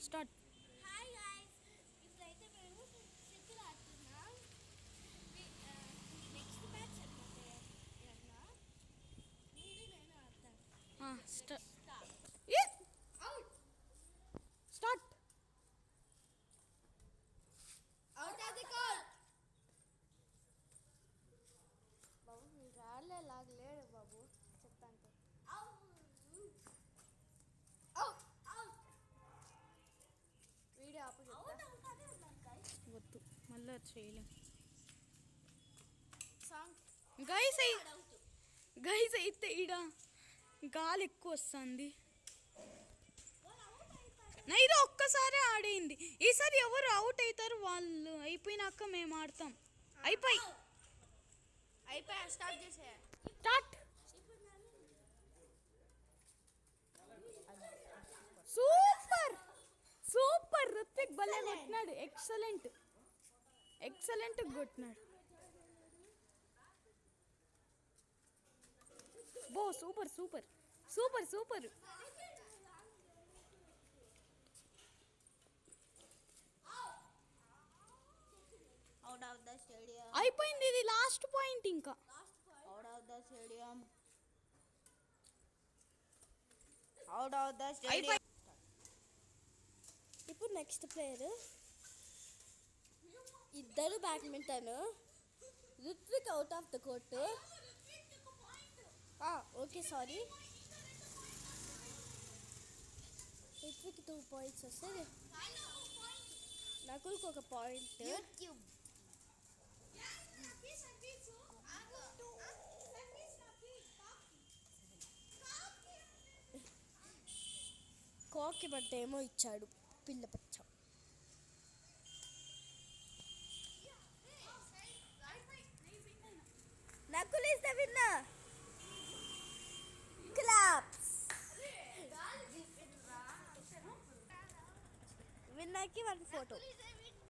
Start. Hi guys, ఇప్పుడైతే మేము shuttle ఆడుతున్నాం. నెక్స్ట్ మ్యాచ్ అనమాట. ఏమన్నా మీరు నేను ఆడతాను. Start. Out of the court. బాబు మీరు ఆడలే లాగలేడు బాబు చెప్తాంటే. వీడియో ఆపు వద్దు, మళ్ళీ చేయలేం. సాంగ్ గైస్ అయితే ఈడ గాలి ఎక్కువ వస్తుంది. ఇది ఒక్కసారి ఆడింది. ఈసారి ఎవరు అవుట్ అవుతారు వాళ్ళు అయిపోయినాక మేము ఆడతాం. అయిపోయా స్టార్ట్ చేసే. స్టార్ట్. సూపర్ సూపర్ రుత్విక్ భలే కొట్టినాడు. ఎక్సలెంట్ కొట్టినాడు. బో super super super super. Out of the stadium. అయిపోయింది, ఇది లాస్ట్ పాయింట్. ఇంకా out of the stadium. Out of the stadium. ఇప్పుడు నెక్స్ట్ ప్లేయర్ ఇద్దరు badminton. Ruthvik out of the court. Okay sorry. Ruthvik 2 points వస్తుంది, నకుల్కి 1 point. కాకి బట్ట ఏమో ఇచ్చాడు పిల్ల పచ్చ. Nakul is the winner. Claps. విన్నర్కి 1 photo.